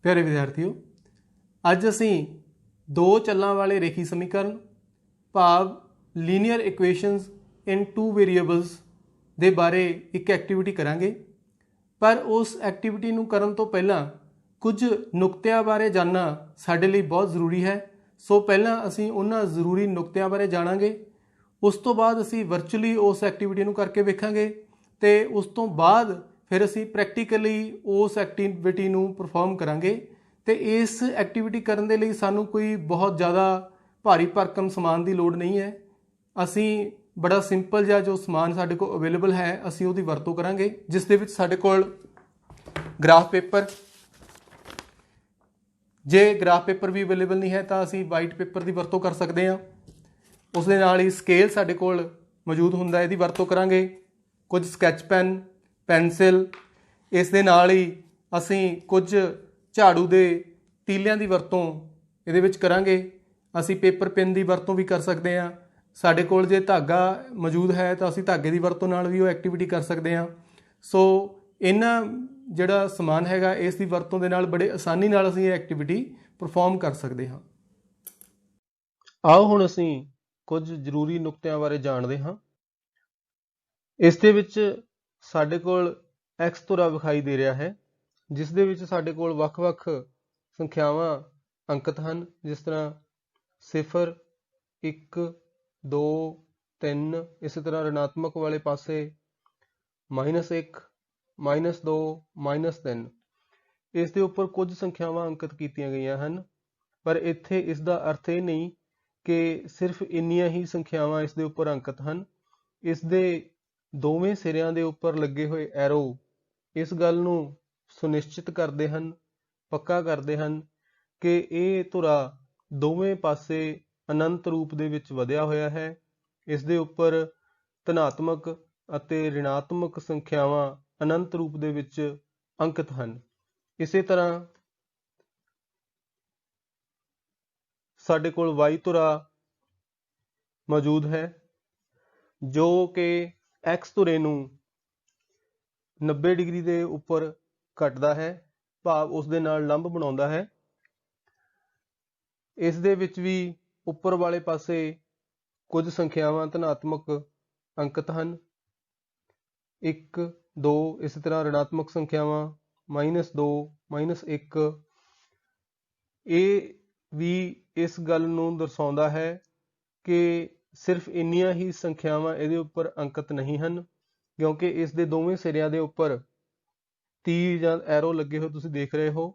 प्यारे विद्यार्थियों, ਅੱਜ ਅਸੀਂ दो ਚੱਲਾਂ वाले रेखी समीकरण भाव linear equations in to variables ਦੇ ਬਾਰੇ ਇੱਕ ਐਕਟੀਵਿਟੀ ਕਰਾਂਗੇ। ਪਰ ਉਸ ਐਕਟੀਵਿਟੀ ਨੂੰ ਕਰਨ ਤੋਂ ਪਹਿਲਾਂ ਕੁਝ ਨੁਕਤਿਆਂ ਬਾਰੇ ਜਾਣਨਾ ਸਾਡੇ ਲਈ ਬਹੁਤ ਜ਼ਰੂਰੀ ਹੈ। ਸੋ ਪਹਿਲਾਂ ਅਸੀਂ ਉਹਨਾਂ ਜ਼ਰੂਰੀ ਨੁਕਤਿਆਂ ਬਾਰੇ ਜਾਣਾਂਗੇ। ਉਸ ਤੋਂ ਬਾਅਦ ਅਸੀਂ ਵਰਚੁਅਲੀ ਉਸ ਐਕਟੀਵਿਟੀ ਨੂੰ ਕਰਕੇ ਵੇਖਾਂਗੇ ਤੇ ਉਸ ਤੋਂ ਬਾਅਦ ਫਿਰ ਅਸੀਂ ਪ੍ਰੈਕਟੀਕਲੀ ਉਸ ਐਕਟੀਵਿਟੀ ਨੂੰ ਪਰਫਾਰਮ ਕਰਾਂਗੇ। ਤੇ ਇਸ ਐਕਟੀਵਿਟੀ ਕਰਨ ਦੇ ਲਈ ਸਾਨੂੰ ਕੋਈ ਬਹੁਤ ਜ਼ਿਆਦਾ ਭਾਰੀ ਭਰਕਮ ਸਮਾਨ ਦੀ ਲੋੜ ਨਹੀਂ ਹੈ। ਅਸੀਂ बड़ा सिंपल जिहा जो समान साडे कोल अवेलेबल है असी उहदी वरतों करांगे, जिस दे विच साडे कोल ग्राफ पेपर, जे ग्राफ पेपर भी अवेलेबल नहीं है तो असी वाइट पेपर की वरतों कर सकते हैं। उस दे नाल ही स्केल साडे कोल मौजूद हुंदा है, इहदी वरतों करांगे। कुछ स्कैच पेन, पेंसिल, इस दे नाल ही असी कुछ झाड़ू दे तीलियां की वरतों इहदे विच करांगे। असी पेपर पेन की वरतों भी कर सकते हैं। ਸਾਡੇ ਕੋਲ ਜੇ ਧਾਗਾ ਮੌਜੂਦ ਹੈ ਤਾਂ ਅਸੀਂ ਧਾਗੇ ਦੀ ਵਰਤੋਂ ਨਾਲ ਵੀ ਉਹ ਐਕਟੀਵਿਟੀ ਕਰ ਸਕਦੇ ਹਾਂ। ਸੋ ਇਹਨਾਂ ਜਿਹੜਾ ਸਮਾਨ ਹੈਗਾ ਇਸ ਦੀ ਵਰਤੋਂ ਦੇ ਨਾਲ ਬੜੇ ਆਸਾਨੀ ਨਾਲ ਅਸੀਂ ਇਹ ਐਕਟੀਵਿਟੀ ਪਰਫਾਰਮ ਕਰ ਸਕਦੇ ਹਾਂ। ਆਓ ਹੁਣ ਅਸੀਂ ਕੁਝ ਜ਼ਰੂਰੀ ਨੁਕਤਿਆਂ ਬਾਰੇ ਜਾਣਦੇ ਹਾਂ। ਇਸ ਦੇ ਵਿੱਚ ਸਾਡੇ ਕੋਲ x ਧੁਰਾ ਵਿਖਾਈ ਦੇ ਰਿਹਾ ਹੈ, ਜਿਸ ਦੇ ਵਿੱਚ ਸਾਡੇ ਕੋਲ ਵੱਖ-ਵੱਖ ਸੰਖਿਆਵਾਂ ਅੰਕਿਤ ਹਨ, ਜਿਸ ਤਰ੍ਹਾਂ 0, 1, 2, 3, इस तरह ऋणात्मक वाले पासे -1, -2, -3 इस दे उपर कुछ संख्यावां अंकित कीतियां गईयां हन। पर इत्थे इस दा अर्थ ये नहीं कि सिर्फ इन्नियां ही संख्यावां इस दे उपर अंकित हन। इस दे दोवें सिरियां दे उपर लगे हुए एरो इस गल नूं सुनिश्चित करदे हन, पक्का करदे हन कि इह धुरा दोवें पासे अनंत रूप दे विच वधिया होया है। इस दे उपर धनात्मक अते ऋणात्मक संख्यावां अनंत रूप दे विच अंकित हन। इसे तरह साडे कोल y धुरा मौजूद है, जो कि x धुरे नूं 90 डिग्री दे उपर कटदा है, भाव उस दे नाल लंब बनाउंदा है। इस दे विच भी उपर वाले पासे कुछ संख्यावां धनात्मक अंकित हन, 1, 2, इस तरह ऋणात्मक संख्यावां -2, -1। ये भी इस गल नूं दर्शाउंदा है कि सिर्फ इन्नियां ही संख्यावां इहदे उपर अंकित नहीं हन, क्योंकि इस दे दोवें सिरियां दे उपर तीर जां एरो लगे हुए तुसीं देख रहे हो।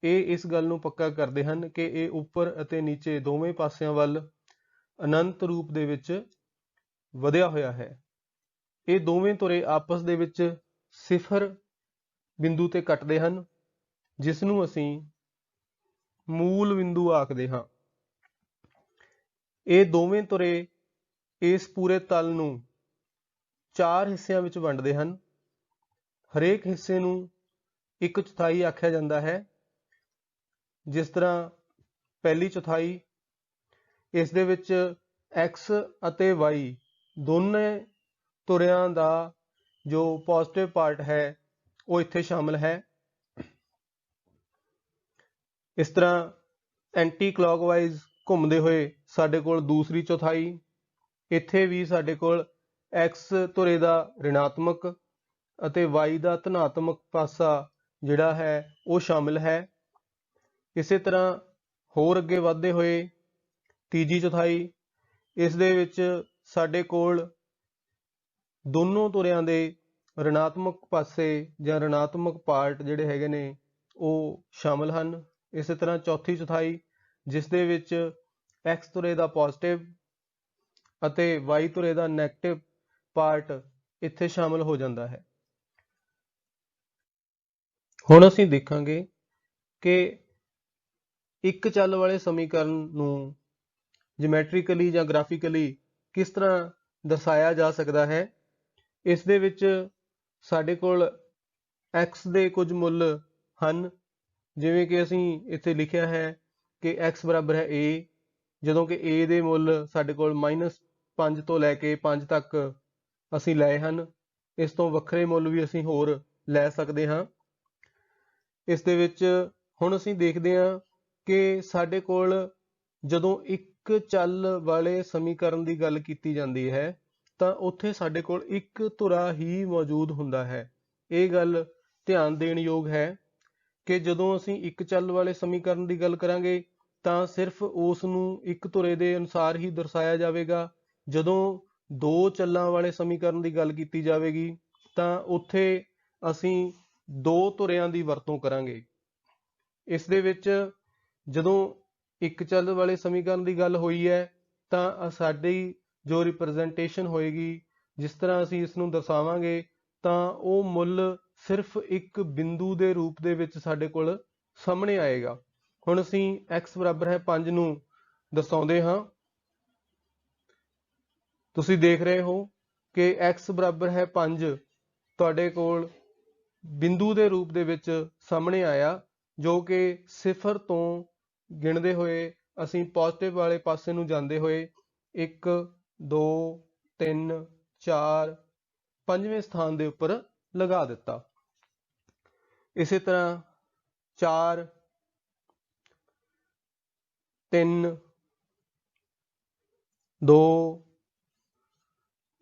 ਇਹ ਇਸ ਗੱਲ ਨੂੰ ਪੱਕਾ ਕਰਦੇ ਹਨ ਕਿ ਇਹ ਉੱਪਰ ਅਤੇ ਨੀਚੇ ਦੋਵੇਂ ਪਾਸਿਆਂ ਵੱਲ ਅਨੰਤ ਰੂਪ ਦੇ ਵਿੱਚ ਵਧਿਆ ਹੋਇਆ ਹੈ। ਇਹ ਦੋਵੇਂ ਧੁਰੇ ਆਪਸ ਦੇ ਵਿੱਚ 0 ਬਿੰਦੂ ਤੇ ਕੱਟਦੇ ਹਨ, ਜਿਸ ਨੂੰ ਅਸੀਂ ਮੂਲ ਬਿੰਦੂ ਆਖਦੇ ਹਾਂ। ਇਹ ਦੋਵੇਂ ਧੁਰੇ ਇਸ ਪੂਰੇ ਤਲ ਨੂੰ 4 ਹਿੱਸਿਆਂ ਵਿੱਚ ਵੰਡਦੇ ਹਨ। ਹਰੇਕ ਹਿੱਸੇ ਨੂੰ 1/4 ਆਖਿਆ ਜਾਂਦਾ ਹੈ। जिस तरह पहली चौथाई, इस दे विच x अते y दोनों धुरियां दा जो पॉजिटिव पार्ट है वो इत्थे शामिल है। इस तरह एंटी क्लॉकवाइज घूमते हुए साडे कोल दूसरी चौथाई, इत्थे भी साडे कोल x धुरे दा ऋणात्मक अते y दा धनात्मक पासा जिहड़ा है वो शामिल है। इसे तरह होर अगे वधदे होए तीजी चौथाई, इस दे विच साडे कोल दोनों धुरियां दे ऋणात्मक पासे जां ऋणात्मक पार्ट जिहड़े हैगे ने वो शामिल हन। इस तरह चौथी चौथाई, जिस दे विच x धुरे दा पॉजिटिव अते y धुरे दा नैगेटिव पार्ट इत्थे शामिल हो जाता है। हुण असीं देखांगे कि एक चल वाले समीकरण नूं जिमैट्रिकली जां ग्राफिकली किस तरह दर्शाया जा सकता है। इस दे विच साडे कोल x दे कुछ मुल हन, जिवें कि असीं इत्थे लिखिया है कि x बराबर है a, जदों कि a दे मुल साडे कोल -5 तो लैके 5 तक असीं लए हन। इस तो वखरे मुल भी असीं होर लै सकदे हां। इस दे विच ਹੁਣ ਅਸੀਂ ਦੇਖਦੇ ਹਾਂ ਕਿ ਸਾਡੇ ਕੋਲ ਜਦੋਂ ਇੱਕ ਚੱਲ ਵਾਲੇ ਸਮੀਕਰਨ ਦੀ ਗੱਲ ਕੀਤੀ ਜਾਂਦੀ ਹੈ ਤਾਂ ਉੱਥੇ ਸਾਡੇ ਕੋਲ ਇੱਕ ਧੁਰਾ ਹੀ ਮੌਜੂਦ ਹੁੰਦਾ ਹੈ। ਇਹ ਗੱਲ ਧਿਆਨ ਦੇਣ ਯੋਗ ਹੈ ਕਿ ਜਦੋਂ ਅਸੀਂ ਇੱਕ ਚੱਲ ਵਾਲੇ ਸਮੀਕਰਨ ਦੀ ਗੱਲ ਕਰਾਂਗੇ ਤਾਂ ਸਿਰਫ ਉਸ ਨੂੰ ਇੱਕ ਧੁਰੇ ਦੇ ਅਨੁਸਾਰ ਹੀ ਦਰਸਾਇਆ ਜਾਵੇਗਾ। ਜਦੋਂ ਦੋ ਚੱਲਾਂ ਵਾਲੇ ਸਮੀਕਰਨ ਦੀ ਗੱਲ ਕੀਤੀ ਜਾਵੇਗੀ ਤਾਂ ਉੱਥੇ ਅਸੀਂ ਦੋ ਧੁਰਿਆਂ ਦੀ ਵਰਤੋਂ ਕਰਾਂਗੇ। ਇਸ ਦੇ ਵਿੱਚ ਜਦੋਂ ਇੱਕ ਚੱਲ ਵਾਲੇ ਸਮੀਕਰਨ ਦੀ ਗੱਲ ਹੋਈ ਹੈ ਤਾਂ ਸਾਡੀ ਜੋ ਰਿਪਰੈਜ਼ੈਂਟੇਸ਼ਨ ਹੋਏਗੀ, ਜਿਸ ਤਰ੍ਹਾਂ ਅਸੀਂ ਇਸ ਨੂੰ ਦਰਸਾਵਾਂਗੇ, ਤਾਂ ਉਹ ਮੁੱਲ ਸਿਰਫ ਇੱਕ ਬਿੰਦੂ ਦੇ ਰੂਪ ਦੇ ਵਿੱਚ ਸਾਡੇ ਕੋਲ ਸਾਹਮਣੇ ਆਏਗਾ। ਹੁਣ ਅਸੀਂ x ਬਰਾਬਰ ਹੈ 5 ਨੂੰ ਦਰਸਾਉਂਦੇ ਹਾਂ। ਤੁਸੀਂ ਦੇਖ ਰਹੇ ਹੋ ਕਿ x ਬਰਾਬਰ ਹੈ 5 ਤੁਹਾਡੇ ਕੋਲ ਬਿੰਦੂ ਦੇ ਰੂਪ ਦੇ ਵਿੱਚ ਸਾਹਮਣੇ ਆਇਆ, ਜੋ ਕਿ 0 ਤੋਂ ਗਿਣਦੇ ਹੋਏ ਅਸੀਂ ਪੋਜ਼ਿਟਿਵ ਵਾਲੇ ਪਾਸੇ ਨੂੰ ਜਾਂਦੇ ਹੋਏ 1 2 3 4 5ਵੇਂ ਸਥਾਨ ਦੇ ਉੱਪਰ ਲਗਾ ਦਿੱਤਾ। ਇਸੇ ਤਰ੍ਹਾਂ 4 3 2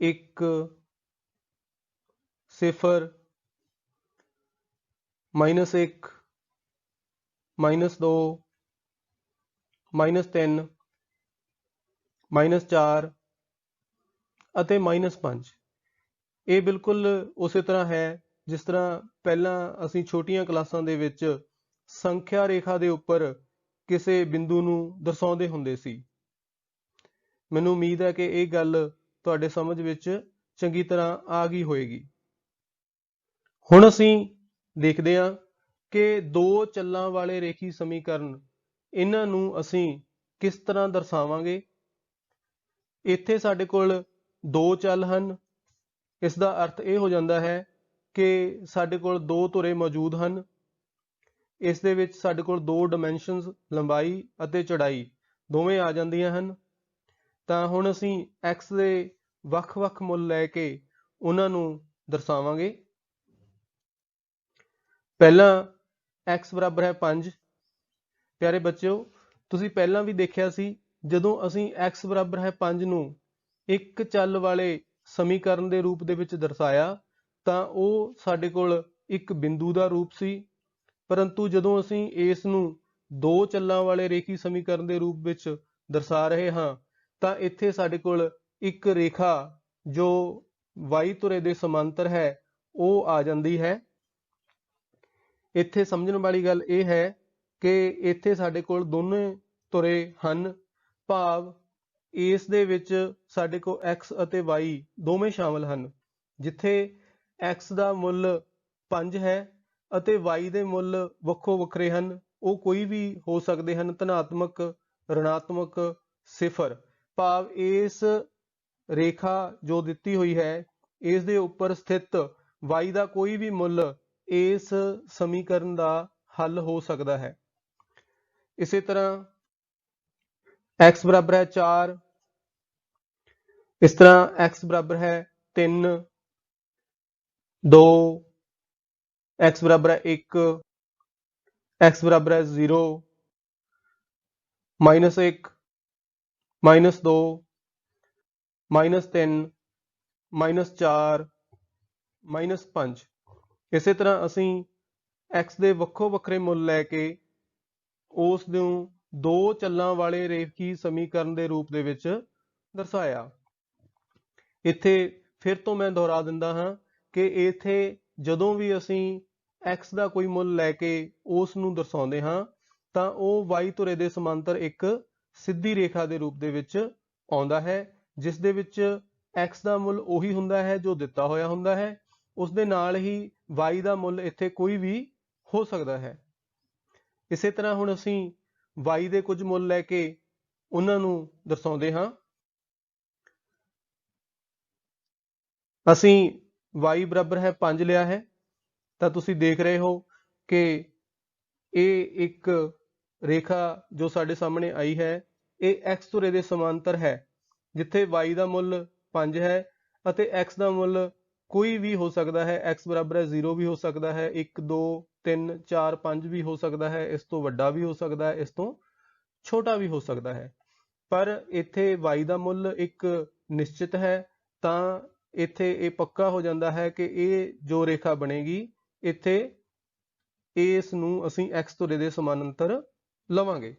1 0 -1 -2 -3 -4 ਅਤੇ -5। ਇਹ ਬਿਲਕੁਲ ਉਸੇ ਤਰ੍ਹਾਂ ਹੈ ਜਿਸ ਤਰ੍ਹਾਂ ਪਹਿਲਾਂ ਅਸੀਂ ਛੋਟੀਆਂ ਕਲਾਸਾਂ ਦੇ ਵਿੱਚ ਸੰਖਿਆ ਰੇਖਾ ਦੇ ਉੱਪਰ ਕਿਸੇ ਬਿੰਦੂ ਨੂੰ ਦਰਸਾਉਂਦੇ ਹੁੰਦੇ ਸੀ। ਮੈਨੂੰ ਉਮੀਦ ਹੈ ਕਿ ਇਹ ਗੱਲ ਤੁਹਾਡੇ ਸਮਝ ਵਿੱਚ ਚੰਗੀ ਤਰ੍ਹਾਂ ਆ ਗਈ ਹੋਏਗੀ। ਹੁਣ ਅਸੀਂ ਦੇਖਦੇ ਹਾਂ ਕਿ ਦੋ ਚੱਲਾਂ ਵਾਲੇ ਰੇਖੀ ਸਮੀਕਰਨ, ਇਹਨਾਂ ਨੂੰ ਅਸੀਂ ਕਿਸ ਤਰ੍ਹਾਂ ਦਰਸਾਵਾਂਗੇ। ਇੱਥੇ ਸਾਡੇ ਕੋਲ ਦੋ ਚੱਲ ਹਨ। ਇਸ ਦਾ ਅਰਥ ਇਹ ਹੋ ਜਾਂਦਾ ਹੈ ਕਿ ਸਾਡੇ ਕੋਲ ਦੋ ਧੁਰੇ ਮੌਜੂਦ ਹਨ। ਇਸ ਦੇ ਵਿੱਚ ਸਾਡੇ ਕੋਲ ਦੋ ਡਾਇਮੈਂਸ਼ਨਸ, ਲੰਬਾਈ ਅਤੇ ਚੌੜਾਈ ਦੋਵੇਂ ਆ ਜਾਂਦੀਆਂ ਹਨ। ਤਾਂ ਹੁਣ ਅਸੀਂ x ਦੇ ਵੱਖ-ਵੱਖ ਮੁੱਲ ਲੈ ਕੇ ਉਹਨਾਂ ਨੂੰ ਦਰਸਾਵਾਂਗੇ। ਪਹਿਲਾਂ x ਬਰਾਬਰ ਹੈ 5। ਪਿਆਰੇ ਬੱਚਿਓ, ਤੁਸੀਂ ਪਹਿਲਾਂ ਵੀ ਦੇਖਿਆ ਸੀ ਜਦੋਂ ਅਸੀਂ x ਬਰਾਬਰ ਹੈ 5 ਨੂੰ ਇੱਕ ਚੱਲ ਵਾਲੇ ਸਮੀਕਰਨ ਦੇ ਰੂਪ ਦੇ ਵਿੱਚ ਦਰਸਾਇਆ ਤਾਂ ਉਹ ਸਾਡੇ ਕੋਲ ਇੱਕ ਬਿੰਦੂ ਦਾ ਰੂਪ ਸੀ। ਪਰੰਤੂ ਜਦੋਂ ਅਸੀਂ ਇਸ ਨੂੰ ਦੋ ਚੱਲਾਂ ਵਾਲੇ ਰੇਖੀ ਸਮੀਕਰਨ ਦੇ ਰੂਪ ਵਿੱਚ ਦਰਸਾ ਰਹੇ ਹਾਂ ਤਾਂ ਇੱਥੇ ਸਾਡੇ ਕੋਲ ਇੱਕ ਰੇਖਾ ਜੋ y ਧੁਰੇ ਦੇ ਸਮਾਂਤਰ ਹੈ ਉਹ ਆ ਜਾਂਦੀ ਹੈ। ਇੱਥੇ ਸਮਝਣ ਵਾਲੀ ਗੱਲ ਇਹ ਹੈ ਕਿ ਇੱਥੇ ਸਾਡੇ ਕੋਲ ਦੋਨੇ ਧੁਰੇ ਹਨ, ਭਾਵ ਇਸ ਦੇ ਵਿੱਚ ਸਾਡੇ ਕੋਲ x ਅਤੇ y ਦੋਵੇਂ ਸ਼ਾਮਲ ਹਨ। ਜਿੱਥੇ x ਦਾ ਮੁੱਲ 5 ਹੈ ਅਤੇ y ਦੇ ਮੁੱਲ ਵੱਖੋ ਵੱਖਰੇ ਹਨ, ਉਹ ਕੋਈ ਵੀ ਹੋ ਸਕਦੇ ਹਨ, ਧਨਾਤਮਕ, ਰਿਣਾਤਮਕ, 0। ਭਾਵ ਇਸ ਰੇਖਾ ਜੋ ਦਿੱਤੀ ਹੋਈ ਹੈ ਇਸ ਦੇ ਉੱਪਰ ਸਥਿਤ y ਦਾ ਕੋਈ ਵੀ ਮੁੱਲ ਇਸ ਸਮੀਕਰਨ ਦਾ ਹੱਲ ਹੋ ਸਕਦਾ ਹੈ। ਇਸੇ ਤਰ੍ਹਾਂ x ਬਰਾਬਰ ਹੈ 4, ਇਸ ਤਰ੍ਹਾਂ x ਬਰਾਬਰ ਹੈ 3 2, x ਬਰਾਬਰ ਹੈ 1, x ਬਰਾਬਰ ਹੈ 0, -1 -2 -3 -4 -5। ਇਸੇ ਤਰ੍ਹਾਂ ਅਸੀਂ x ਦੇ ਵੱਖੋ ਵੱਖਰੇ ਮੁੱਲ ਲੈ ਕੇ ਉਸ ਨੂੰ ਦੋ ਚੱਲਾਂ ਵਾਲੇ ਰੇਖੀ ਸਮੀਕਰਨ ਦੇ ਰੂਪ ਦੇ ਵਿੱਚ ਦਰਸਾਇਆ। ਇੱਥੇ ਫਿਰ ਤੋਂ ਮੈਂ ਦੁਹਰਾ ਦਿੰਦਾ ਹਾਂ ਕਿ ਇੱਥੇ ਜਦੋਂ ਵੀ ਅਸੀਂ x ਦਾ ਕੋਈ ਮੁੱਲ ਲੈ ਕੇ ਉਸ ਨੂੰ ਦਰਸਾਉਂਦੇ ਹਾਂ ਤਾਂ ਉਹ y ਧੁਰੇ ਦੇ ਸਮਾਂਤਰ ਇੱਕ ਸਿੱਧੀ ਰੇਖਾ ਦੇ ਰੂਪ ਦੇ ਵਿੱਚ ਆਉਂਦਾ ਹੈ, ਜਿਸ ਦੇ ਵਿੱਚ x ਦਾ ਮੁੱਲ ਉਹੀ ਹੁੰਦਾ ਹੈ ਜੋ ਦਿੱਤਾ ਹੋਇਆ ਹੁੰਦਾ ਹੈ। ਉਸ ਦੇ ਨਾਲ ਹੀ y ਦਾ ਮੁੱਲ ਇੱਥੇ ਕੋਈ ਵੀ ਹੋ ਸਕਦਾ ਹੈ। ਇਸੇ ਤਰ੍ਹਾਂ ਹੁਣ ਅਸੀਂ y ਦੇ ਕੁਝ ਮੁੱਲ ਲੈ ਕੇ ਉਹਨਾਂ ਨੂੰ ਦਰਸਾਉਂਦੇ ਹਾਂ। ਅਸੀਂ y ਬਰਾਬਰ ਹੈ 5 ਲਿਆ ਹੈ ਤਾਂ ਤੁਸੀਂ ਦੇਖ ਰਹੇ ਹੋ ਕਿ ਇਹ ਇੱਕ ਰੇਖਾ ਜੋ ਸਾਡੇ ਸਾਹਮਣੇ ਆਈ ਹੈ ਇਹ x ਧੁਰੇ ਦੇ ਸਮਾਂਤਰ ਹੈ, ਜਿੱਥੇ y ਦਾ ਮੁੱਲ 5 ਹੈ ਅਤੇ x ਦਾ ਮੁੱਲ कोई भी हो सकता है, x बराबर है 0 भी हो सकता है, 1 2 3 4 5 भी हो सकता है, इस तो ਵੱਡਾ भी हो सकता है, इस तो छोटा भी हो सकता है। पर ਇੱਥੇ y ਦਾ ਮੁੱਲ ਇੱਕ ਨਿਸ਼ਚਿਤ ਹੈ, ਤਾਂ ਇੱਥੇ ਇਹ ਪੱਕਾ ਹੋ ਜਾਂਦਾ ਹੈ ਕਿ ਇਹ ਜੋ ਰੇਖਾ ਬਣੇਗੀ ਇੱਥੇ ਇਸ ਨੂੰ ਅਸੀਂ x ਧੁਰੇ ਦੇ ਸਮਾਨਾਂਤਰ ਲਵਾਂਗੇ।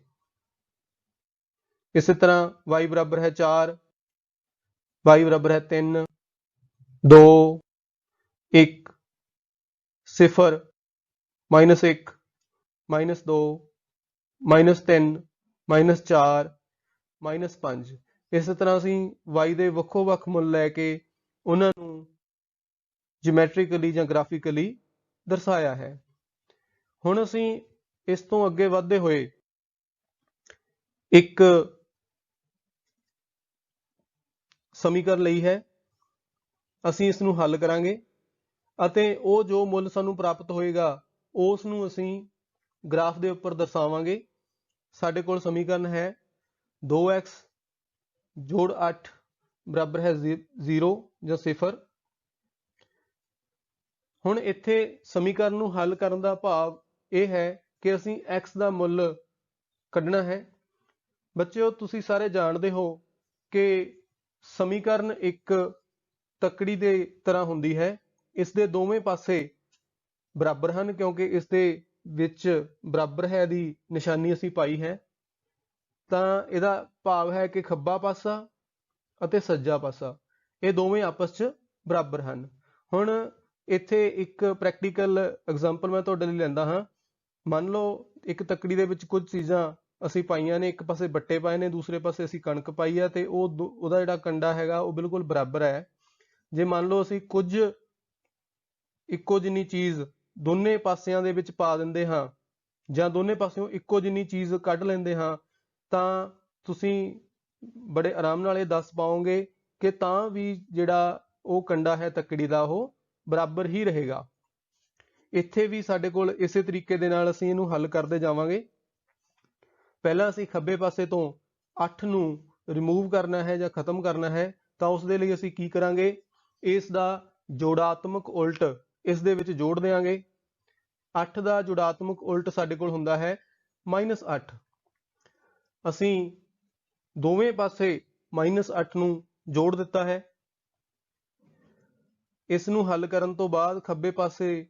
ਇਸੇ ਤਰ੍ਹਾਂ y ਬਰਾਬਰ ਹੈ 4, y ਬਰਾਬਰ ਹੈ 3 2 1 0 -1 -2 -3 -4 -5। ਇਸ ਤਰ੍ਹਾਂ ਅਸੀਂ y ਦੇ ਵੱਖੋ ਵੱਖ ਮੁੱਲ ਲੈ ਕੇ ਉਹਨਾਂ ਨੂੰ ਜਿਓਮੈਟ੍ਰੀਕਲੀ ਜਾਂ ਗ੍ਰਾਫਿਕਲੀ ਦਰਸਾਇਆ ਹੈ। ਹੁਣ ਅਸੀਂ ਇਸ ਤੋਂ ਅੱਗੇ ਵਧਦੇ ਹੋਏ ਇੱਕ ਸਮੀਕਰਨ ਲਈ ਹੈ, ਅਸੀਂ ਇਸ ਨੂੰ ਹੱਲ ਕਰਾਂਗੇ ਅਤੇ ਉਹ ਜੋ ਮੁੱਲ ਸਾਨੂੰ ਪ੍ਰਾਪਤ ਹੋਏਗਾ ਉਸ ਨੂੰ ਅਸੀਂ ਗ੍ਰਾਫ ਦੇ ਉੱਪਰ ਦਰਸਾਵਾਂਗੇ। ਸਾਡੇ ਕੋਲ ਸਮੀਕਰਨ ਹੈ 2x ਜੋੜ 8 ਬਰਾਬਰ ਹੈ 0 ਜਾਂ 0। ਹੁਣ ਇੱਥੇ ਸਮੀਕਰਨ ਨੂੰ ਹੱਲ ਕਰਨ ਦਾ ਭਾਵ ਇਹ ਹੈ ਕਿ ਅਸੀਂ x ਦਾ ਮੁੱਲ ਕੱਢਣਾ ਹੈ। ਬੱਚਿਓ, ਤੁਸੀਂ ਸਾਰੇ ਜਾਣਦੇ ਹੋ ਕਿ ਸਮੀਕਰਨ ਇੱਕ ਤੱਕੜੀ ਦੇ ਤਰ੍ਹਾਂ ਹੁੰਦੀ ਹੈ। ਇਸ ਦੇ ਦੋਵੇਂ ਪਾਸੇ ਬਰਾਬਰ ਹਨ ਕਿਉਂਕਿ ਇਸ ਦੇ ਵਿੱਚ ਬਰਾਬਰ ਹੈ ਦੀ ਨਿਸ਼ਾਨੀ ਅਸੀਂ ਪਾਈ ਹੈ। ਤਾਂ ਇਹਦਾ ਭਾਵ ਹੈ ਕਿ ਖੱਬਾ ਪਾਸਾ ਅਤੇ ਸੱਜਾ ਪਾਸਾ ਇਹ ਦੋਵੇਂ ਆਪਸ 'ਚ ਬਰਾਬਰ ਹਨ। ਹੁਣ ਇੱਥੇ ਇੱਕ ਪ੍ਰੈਕਟੀਕਲ ਐਗਜ਼ਾਮਪਲ ਮੈਂ ਤੁਹਾਡੇ ਲਈ ਲੈਂਦਾ ਹਾਂ। ਮੰਨ ਲਓ ਇੱਕ ਤੱਕੜੀ ਦੇ ਵਿੱਚ ਕੁਝ ਚੀਜ਼ਾਂ ਅਸੀਂ ਪਾਈਆਂ ਨੇ, ਇੱਕ ਪਾਸੇ ਬੱਟੇ ਪਾਏ ਨੇ, ਦੂਸਰੇ ਪਾਸੇ ਅਸੀਂ ਕਣਕ ਪਾਈ ਹੈ ਤੇ ਉਹਦਾ ਜਿਹੜਾ ਕੰਡਾ ਹੈਗਾ ਉਹ ਬਿਲਕੁਲ ਬਰਾਬਰ ਹੈ। ਜੇ ਮੰਨ ਲਓ ਅਸੀਂ ਕੁਝ ਇੱਕੋ ਜਿੰਨੀ ਚੀਜ਼ ਦੋਨੇ ਪਾਸਿਆਂ ਦੇ ਵਿੱਚ ਪਾ ਦਿੰਦੇ ਹਾਂ ਜਾਂ ਦੋਨੇ ਪਾਸਿਓਂ ਇੱਕੋ ਜਿੰਨੀ ਚੀਜ਼ ਕੱਢ ਲੈਂਦੇ ਹਾਂ ਤਾਂ ਤੁਸੀਂ ਬੜੇ ਆਰਾਮ ਨਾਲ ਇਹ ਦੱਸ ਪਾਓਗੇ ਕਿ ਤਾਂ ਵੀ ਜਿਹੜਾ ਉਹ ਕੰਡਾ ਹੈ ਤੱਕੜੀ ਦਾ ਉਹ ਬਰਾਬਰ ਹੀ ਰਹੇਗਾ। ਇੱਥੇ ਵੀ ਸਾਡੇ ਕੋਲ ਇਸੇ ਤਰੀਕੇ ਦੇ ਨਾਲ ਅਸੀਂ ਇਹਨੂੰ ਹੱਲ ਕਰਦੇ ਜਾਵਾਂਗੇ। ਪਹਿਲਾਂ ਅਸੀਂ ਖੱਬੇ ਪਾਸੇ ਤੋਂ 8 ਨੂੰ ਰਿਮੂਵ ਕਰਨਾ ਹੈ ਜਾਂ ਖਤਮ ਕਰਨਾ ਹੈ, ਤਾਂ ਉਸ ਦੇ ਲਈ ਅਸੀਂ ਕੀ ਕਰਾਂਗੇ, ਇਸ ਦਾ ਜੋੜਾਤਮਕ ਉਲਟ ਇਸ ਦੇ ਵਿੱਚ ਜੋੜ ਦਿਆਂਗੇ। 8 ਦਾ ਜੋੜਾਤਮਕ ਉਲਟ ਸਾਡੇ ਕੋਲ ਹੁੰਦਾ ਹੈ -8। ਅਸੀਂ ਦੋਵੇਂ ਪਾਸੇ -8 ਨੂੰ ਜੋੜ ਦਿੱਤਾ ਹੈ। ਇਸ ਨੂੰ ਹੱਲ ਕਰਨ ਤੋਂ ਬਾਅਦ ਖੱਬੇ ਪਾਸੇ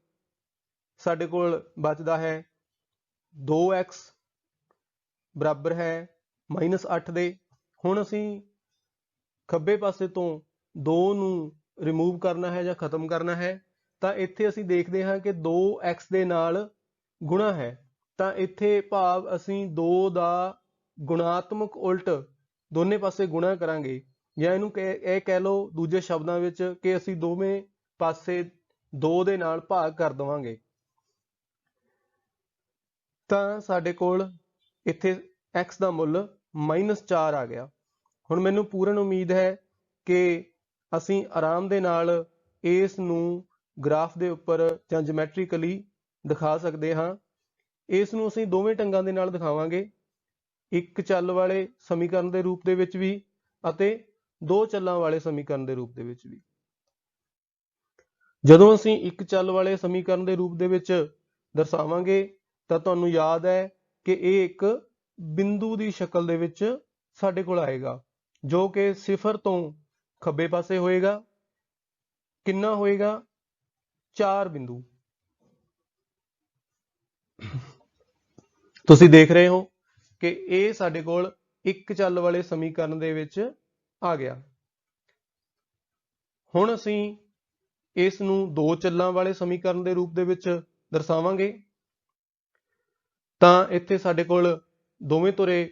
ਸਾਡੇ ਕੋਲ ਬਚਦਾ ਹੈ 2x ਬਰਾਬਰ ਹੈ -8 ਦੇ। ਹੁਣ ਅਸੀਂ ਖੱਬੇ ਪਾਸੇ ਤੋਂ 2 ਨੂੰ ਰਿਮੂਵ ਕਰਨਾ ਹੈ ਜਾਂ ਖਤਮ ਕਰਨਾ ਹੈ, ਤਾਂ ਇੱਥੇ ਅਸੀਂ ਦੇਖਦੇ ਹਾਂ ਕਿ 2x ਦੇ ਨਾਲ ਗੁਣਾ ਹੈ, ਤਾਂ ਇੱਥੇ ਭਾਵ ਅਸੀਂ 2 ਦਾ ਗੁਣਾਤਮਕ ਉਲਟ ਦੋਨੇ ਪਾਸੇ ਗੁਣਾ ਕਰਾਂਗੇ, ਜਾਂ ਇਹਨੂੰ ਇਹ ਕਹਿ ਲਓ ਦੂਜੇ ਸ਼ਬਦਾਂ ਵਿੱਚ ਕਿ ਅਸੀਂ ਦੋਵੇਂ ਪਾਸੇ 2 ਦੇ ਨਾਲ ਭਾਗ ਕਰ ਦੇਵਾਂਗੇ। ਤਾਂ ਸਾਡੇ ਕੋਲ ਇੱਥੇ x ਦਾ ਮੁੱਲ -4 ਆ ਗਿਆ। ਹੁਣ ਮੈਨੂੰ ਪੂਰਨ ਉਮੀਦ ਹੈ ਕਿ ਅਸੀਂ ਆਰਾਮ ਦੇ ਨਾਲ ਇਸ ਨੂੰ ਗ੍ਰਾਫ ਦੇ ਉੱਪਰ ਜਾਂ ਜਿਓਮੈਟ੍ਰੀਕਲੀ ਦਿਖਾ ਸਕਦੇ ਹਾਂ। ਇਸ ਨੂੰ ਅਸੀਂ ਦੋਵੇਂ ਢੰਗਾਂ ਦੇ ਨਾਲ ਦਿਖਾਵਾਂਗੇ, ਇੱਕ ਚੱਲ ਵਾਲੇ ਸਮੀਕਰਨ ਦੇ ਰੂਪ ਦੇ ਵਿੱਚ ਵੀ ਅਤੇ ਦੋ ਚੱਲਾਂ ਵਾਲੇ ਸਮੀਕਰਨ ਦੇ ਰੂਪ ਦੇ ਵਿੱਚ ਵੀ। ਜਦੋਂ ਅਸੀਂ ਇੱਕ ਚੱਲ ਵਾਲੇ ਸਮੀਕਰਨ ਦੇ ਰੂਪ ਦੇ ਵਿੱਚ ਦਰਸਾਵਾਂਗੇ ਤਾਂ ਤੁਹਾਨੂੰ ਯਾਦ ਹੈ ਕਿ ਇਹ ਇੱਕ ਬਿੰਦੂ ਦੀ ਸ਼ਕਲ ਦੇ ਵਿੱਚ ਸਾਡੇ ਕੋਲ ਆਏਗਾ, ਜੋ ਕਿ 0 ਤੋਂ ਖੱਬੇ ਪਾਸੇ ਹੋਏਗਾ। ਕਿੰਨਾ ਹੋਏਗਾ? 4 ਬਿੰਦੂ। ਤੁਸੀਂ ਦੇਖ ਰਹੇ ਹੋ ਕਿ ਇਹ ਸਾਡੇ ਕੋਲ ਇੱਕ ਚੱਲ ਵਾਲੇ ਸਮੀਕਰਨ ਦੇ ਵਿੱਚ ਆ ਗਿਆ। ਹੁਣ ਅਸੀਂ ਇਸ ਨੂੰ ਦੋ ਚੱਲਾਂ ਵਾਲੇ ਸਮੀਕਰਨ ਦੇ ਰੂਪ ਦੇ ਵਿੱਚ ਦਰਸਾਵਾਂਗੇ, ਤਾਂ ਇੱਥੇ ਸਾਡੇ ਕੋਲ ਦੋਵੇਂ ਧੁਰੇ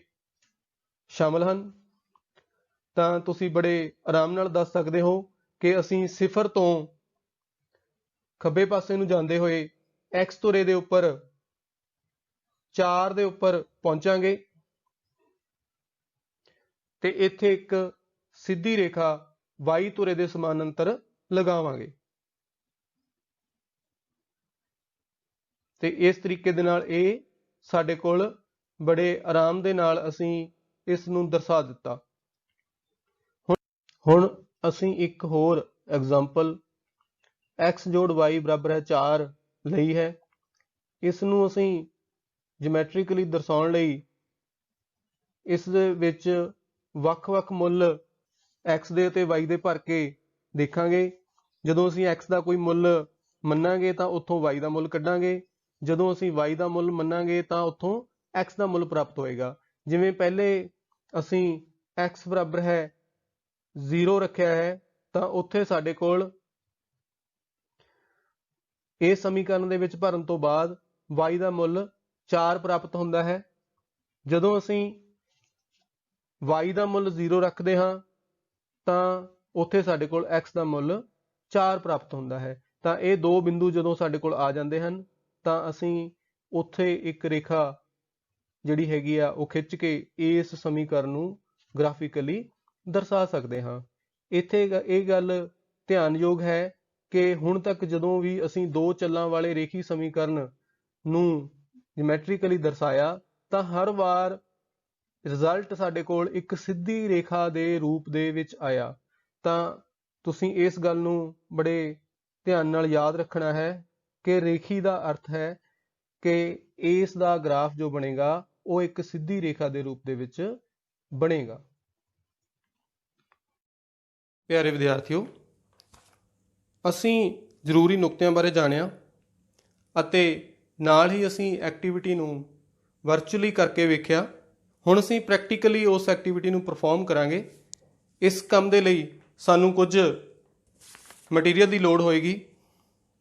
ਸ਼ਾਮਲ ਹਨ। ਤਾਂ ਤੁਸੀਂ ਬੜੇ ਆਰਾਮ ਨਾਲ ਦੱਸ ਸਕਦੇ ਹੋ ਕਿ ਅਸੀਂ 0 ਤੋਂ ਖੱਬੇ ਪਾਸੇ ਨੂੰ ਜਾਂਦੇ ਹੋਏ x ਧੁਰੇ ਦੇ ਉੱਪਰ 4 ਦੇ ਉੱਪਰ ਪਹੁੰਚਾਂਗੇ ਤੇ ਇੱਥੇ ਇੱਕ ਸਿੱਧੀ ਰੇਖਾ y ਧੁਰੇ ਦੇ ਸਮਾਨਾਂਤਰ ਲਗਾਵਾਂਗੇ ਤੇ ਇਸ ਤਰੀਕੇ ਦੇ ਨਾਲ ਇਹ ਸਾਡੇ ਕੋਲ ਬੜੇ ਆਰਾਮ ਦੇ ਨਾਲ ਅਸੀਂ ਇਸ ਨੂੰ ਦਰਸਾ ਦਿੱਤਾ। ਹੁਣ ਅਸੀਂ ਇੱਕ ਹੋਰ ਐਗਜ਼ਾਮਪਲ x ਜੋੜ y ਬਰਾਬਰ ਹੈ 4 ਲਈ ਹੈ। ਇਸ ਨੂੰ ਅਸੀਂ ਜਿਓਮੈਟ੍ਰੀਕਲੀ ਦਰਸਾਉਣ ਲਈ ਇਸ ਦੇ ਵਿੱਚ ਵੱਖ-ਵੱਖ ਮੁੱਲ x ਦੇ ਅਤੇ y ਦੇ ਭਰ ਕੇ ਦੇਖਾਂਗੇ। ਜਦੋਂ ਅਸੀਂ x ਦਾ ਕੋਈ ਮੁੱਲ ਮੰਨਾਂਗੇ ਤਾਂ ਉੱਥੋਂ y ਦਾ ਮੁੱਲ ਕੱਢਾਂਗੇ। ਜਦੋਂ ਅਸੀਂ y ਦਾ ਮੁੱਲ ਮੰਨਾਂਗੇ ਤਾਂ ਉੱਥੋਂ x ਦਾ ਮੁੱਲ ਪ੍ਰਾਪਤ ਹੋਏਗਾ। ਜਿਵੇਂ ਪਹਿਲੇ ਅਸੀਂ x ਬਰਾਬਰ ਹੈ 0 ਰੱਖਿਆ ਹੈ ਤਾਂ ਉੱਥੇ ਸਾਡੇ ਕੋਲ ਇਸ ਸਮੀਕਰਨ ਦੇ ਵਿੱਚ ਭਰਨ ਤੋਂ ਬਾਅਦ y ਦਾ ਮੁੱਲ 4 ਪ੍ਰਾਪਤ ਹੁੰਦਾ ਹੈ। ਜਦੋਂ ਅਸੀਂ y ਦਾ ਮੁੱਲ 0 ਰੱਖਦੇ ਹਾਂ ਤਾਂ ਉੱਥੇ ਸਾਡੇ ਕੋਲ x ਦਾ ਮੁੱਲ 4 ਪ੍ਰਾਪਤ ਹੁੰਦਾ ਹੈ। ਤਾਂ ਇਹ ਦੋ ਬਿੰਦੂ ਜਦੋਂ ਸਾਡੇ ਕੋਲ ਆ ਜਾਂਦੇ ਹਨ ਤਾਂ ਅਸੀਂ ਉੱਥੇ ਇੱਕ ਰੇਖਾ ਜਿਹੜੀ ਹੈਗੀ ਆ ਉਹ ਖਿੱਚ ਕੇ ਇਸ ਸਮੀਕਰਨ ਨੂੰ ਗ੍ਰਾਫਿਕਲੀ ਦਰਸਾ ਸਕਦੇ ਹਾਂ। ਇੱਥੇ ਇਹ ਗੱਲ ਧਿਆਨਯੋਗ ਹੈ ਕਿ ਹੁਣ ਤੱਕ ਜਦੋਂ ਵੀ ਅਸੀਂ ਦੋ ਚੱਲਾਂ ਵਾਲੇ ਰੇਖੀ ਸਮੀਕਰਨ ਨੂੰ ਜਿਓਮੈਟ੍ਰੀਕਲੀ ਦਰਸਾਇਆ ਤਾਂ ਹਰ ਵਾਰ ਰਿਜ਼ਲਟ ਸਾਡੇ ਕੋਲ ਇੱਕ ਸਿੱਧੀ ਰੇਖਾ ਦੇ ਰੂਪ ਦੇ ਵਿੱਚ ਆਇਆ। ਤਾਂ ਤੁਸੀਂ ਇਸ ਗੱਲ ਨੂੰ ਬੜੇ ਧਿਆਨ ਨਾਲ ਯਾਦ ਰੱਖਣਾ ਹੈ ਕਿ ਰੇਖੀ ਦਾ ਅਰਥ ਹੈ ਕਿ ਇਸ ਦਾ ਗ੍ਰਾਫ ਜੋ ਬਣੇਗਾ ਉਹ ਇੱਕ ਸਿੱਧੀ ਰੇਖਾ ਦੇ ਰੂਪ ਦੇ ਵਿੱਚ ਬਣੇਗਾ। ਪਿਆਰੇ ਵਿਦਿਆਰਥੀਓ, ਅਸੀਂ ਜ਼ਰੂਰੀ ਨੁਕਤਿਆਂ ਬਾਰੇ ਜਾਣਿਆ ਅਤੇ ਨਾਲ ਹੀ ਅਸੀਂ ਐਕਟੀਵਿਟੀ ਨੂੰ ਵਰਚੁਅਲੀ ਕਰਕੇ ਵੇਖਿਆ। ਹੁਣ ਅਸੀਂ ਪ੍ਰੈਕਟੀਕਲੀ ਉਸ ਐਕਟੀਵਿਟੀ ਨੂੰ ਪਰਫਾਰਮ ਕਰਾਂਗੇ। ਇਸ ਕੰਮ ਦੇ ਲਈ ਸਾਨੂੰ ਕੁਝ ਮਟੀਰੀਅਲ ਦੀ ਲੋੜ ਹੋਏਗੀ,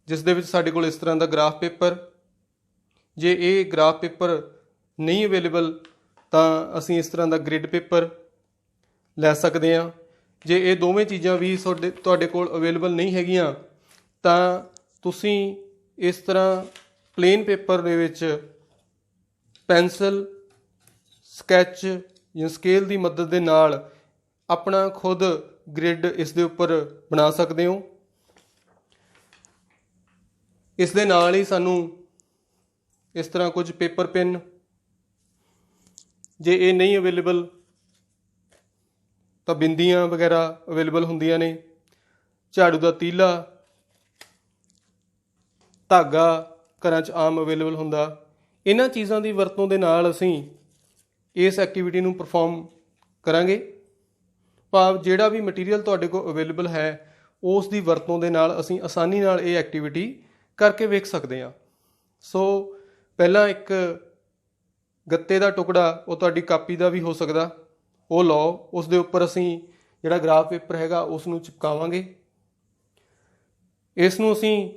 ਜਿਸ ਦੇ ਵਿੱਚ ਸਾਡੇ ਕੋਲ ਇਸ ਤਰ੍ਹਾਂ ਦਾ ਗ੍ਰਾਫ ਪੇਪਰ, ਜੇ ਇਹ ਗ੍ਰਾਫ ਪੇਪਰ ਨਹੀਂ ਅਵੇਲੇਬਲ ਤਾਂ ਅਸੀਂ ਇਸ ਤਰ੍ਹਾਂ ਦਾ ਗ੍ਰਿਡ ਪੇਪਰ ਲੈ ਸਕਦੇ ਹਾਂ। ਜੇ ਇਹ ਦੋਵੇਂ ਚੀਜ਼ਾਂ ਵੀ ਤੁਹਾਡੇ ਕੋਲ ਅਵੇਲੇਬਲ ਨਹੀਂ ਹੈਗੀਆਂ ਤਾਂ ਤੁਸੀਂ ਇਸ ਤਰ੍ਹਾਂ ਪਲੇਨ ਪੇਪਰ ਦੇ ਵਿੱਚ ਪੈਨਸਲ, ਸਕੈਚ ਜਾਂ ਸਕੇਲ ਦੀ ਮਦਦ ਦੇ ਨਾਲ ਆਪਣਾ ਖੁਦ ਗ੍ਰਿਡ ਇਸ ਦੇ ਉੱਪਰ ਬਣਾ ਸਕਦੇ ਹੋ। ਇਸ ਦੇ ਨਾਲ ਹੀ ਸਾਨੂੰ ਇਸ ਤਰ੍ਹਾਂ ਕੁਝ ਪੇਪਰ ਪੈਨ, ਜੇ ਇਹ ਨਹੀਂ ਅਵੇਲੇਬਲ ਤਾਂ ਬਿੰਦੀਆਂ ਵਗੈਰਾ ਅਵੇਲੇਬਲ ਹੁੰਦੀਆਂ ਨੇ, ਝਾੜੂ ਦਾ ਤੀਲਾ, ਧਾਗਾ ਘਰਾਂ 'ਚ ਆਮ ਅਵੇਲੇਬਲ ਹੁੰਦਾ। ਇਹਨਾਂ ਚੀਜ਼ਾਂ ਦੀ ਵਰਤੋਂ ਦੇ ਨਾਲ ਅਸੀਂ ਇਸ ਐਕਟੀਵਿਟੀ ਨੂੰ ਪਰਫਾਰਮ ਕਰਾਂਗੇ। ਭਾਵ ਜਿਹੜਾ ਵੀ ਮਟੀਰੀਅਲ ਤੁਹਾਡੇ ਕੋਲ ਅਵੇਲੇਬਲ ਹੈ ਉਸ ਦੀ ਵਰਤੋਂ ਦੇ ਨਾਲ ਅਸੀਂ ਆਸਾਨੀ ਨਾਲ ਇਹ ਐਕਟੀਵਿਟੀ ਕਰਕੇ ਵੇਖ ਸਕਦੇ ਹਾਂ। ਸੋ ਪਹਿਲਾਂ ਇੱਕ ਗੱਤੇ ਦਾ ਟੁਕੜਾ, ਉਹ ਤੁਹਾਡੀ ਕਾਪੀ ਦਾ ਵੀ ਹੋ ਸਕਦਾ, ਉਹ ਲਓ। ਉਸ ਦੇ ਉੱਪਰ ਅਸੀਂ ਜਿਹੜਾ ਗ੍ਰਾਫ ਪੇਪਰ ਹੈਗਾ ਉਸ ਨੂੰ ਚਿਪਕਾਵਾਂਗੇ। ਇਸ ਨੂੰ ਅਸੀਂ